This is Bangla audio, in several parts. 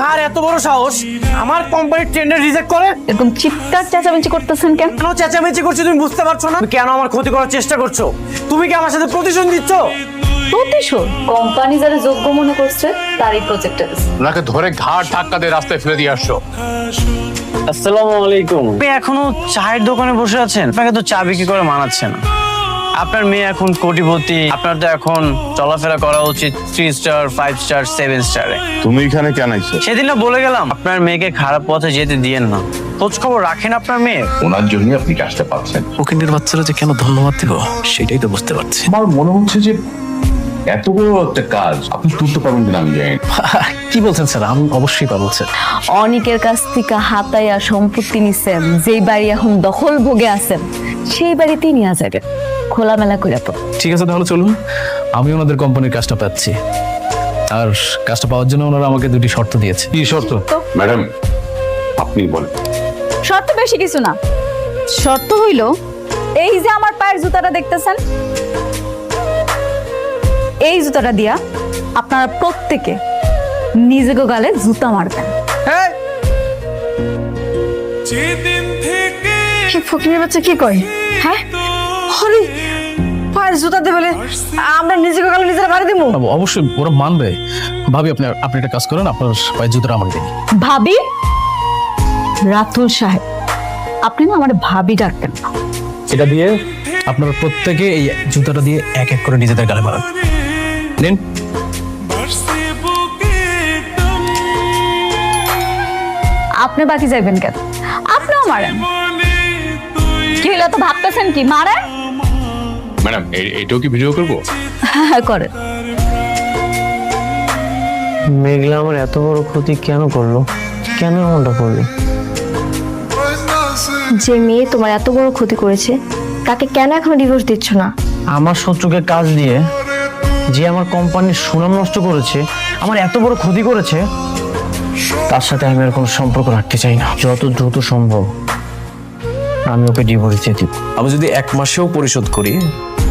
আর এত বড় সাহস আমার কোম্পানির টেন্ডার রিজেক্ট করে? এরকম চিৎকার চেঁচামেচি করতেছেন কেন? কেন চেঁচামেচি করছো তুমি বুঝতে পারছো না? কেন আমার ক্ষতি করার চেষ্টা করছো? তুমি কি আমার সাথে প্রতিশোধ দিচ্ছ? প্রতিশোধ? কোম্পানি যারা যোগ্য মনে করছে তারই প্রজেক্টে ওনাকে ধরে ঘাট ধাক্কা দিয়ে রাস্তায় ফেলে দিয়ে আসছো। আসসালামু আলাইকুম। আপনি এখনো চায়ের দোকানে বসে আছেন? আপনাকে তো চা বিক্রি করে মানাচ্ছে না। আপনার মেয়ে এখন কোটিপতি, আপনার তো এখন চলাফেরা করা উচিত 3 স্টার 5 স্টার 7 স্টারে। তুমি এখানে কেন আইছো? সেদিন না বলে গেলাম আপনার মেয়েকে খারাপ পথে যেতে দিয়েন না। খোঁজ খবর রাখেন আপনার মেয়ে। ওনার জন্য আপনি কাজটা পাচ্ছেন। ফকিন্নির বাচ্চারা যে কেন ধন্যবাদ দিব সেটাই তো বুঝতে পারছি। আমার মনে হচ্ছে যে এত বড় একটা কাজ আপনি তুলতে পারবেন কিনা আমি জানি না। কি বলছেন স্যার? আমি অবশ্যই পারবো স্যার। অনেকের কাছ থেকে হাতাইয়া সম্পত্তি নিছেন, যেই বাড়ি এখন দখল ভোগে আছেন সেই বাড়িতেই নিয়ে যাবে খোলামেলা করে। তো ঠিক আছে, তাহলে চলুন। আমি ওনাদের কোম্পানির কাজটা পাচ্ছি, আর কাজটা পাওয়ার জন্য ওনারা আমাকে দুটি শর্ত দিয়েছে। কি শর্ত? ম্যাডাম আপনি বলেন। শর্ত বেশি কিছু না। শর্ত হইল এই যে আমার পায়ের জুতাটা দেখতেছেন, এই জুতাটা দিয়া আপনারা প্রত্যেকে নিজেকে গালে জুতা মারবেন। ফকিরের বাচ্চা কি কয়? হ্যাঁ হরি পায়ের জুতা দেবে বলে আমরা নিজেকে গালে নিজেরা মারি দিব? অবশ্যই ওরা মানবে। ভাবি আপনি একটা কাজ করেন, আপনার পায়ের জুতোটা আমাকে দিন। ভাবি? রাতুল সাহেব, আপনি না আমার ভাবি ডাকতেন না। এটা দিয়ে আপনারা প্রত্যেকে এই জুতাটা দিয়ে এক এক করে নিজেদের গালে মারান। নিন। আপনি বাকি যাইবেন কেন? আপনিও মারেন। কি হলো, তো ভাবতেছেন কি মারেন? ম্যাডাম এইটাও কি ভিডিও করবো? হ্যাঁ করেন। মেঘলা আমার এত বড় ক্ষতি কেন করলো? কেন এমনটা করলো? যে মেয়ে তোমার এত বড় ক্ষতি করেছে তাকে কেন এখনো ডিভোর্স দিচ্ছ না? আমার শত্রুকে কাজ দিয়ে যে আমার কোম্পানির সুনাম নষ্ট করেছে, আমার এত বড় ক্ষতি করেছে, তার সাথে আমি আর কোনো সম্পর্ক রাখতে চাই না। যত দ্রুত সম্ভব আমি ওকে ডিভোর্স দিয়ে দিব। আমি যদি 1 মাসেও পরিশোধ করি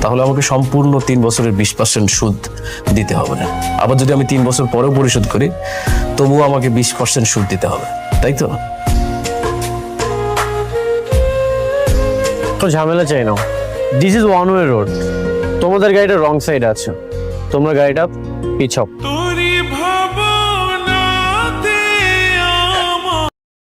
তাহলে আমাকে সম্পূর্ণ 3 বছরের 20% সুদ দিতে হবে না। আবার যদি আমি 3 বছর পরেও পরিশোধ করি তবুও আমাকে 20% সুদ দিতে হবে, তাই তো? তো ঝামেলা চাই না। This is one way road. তোমাদের গাড়িটা রং সাইড আছে, তোমরা গাড়িটা পিছাও।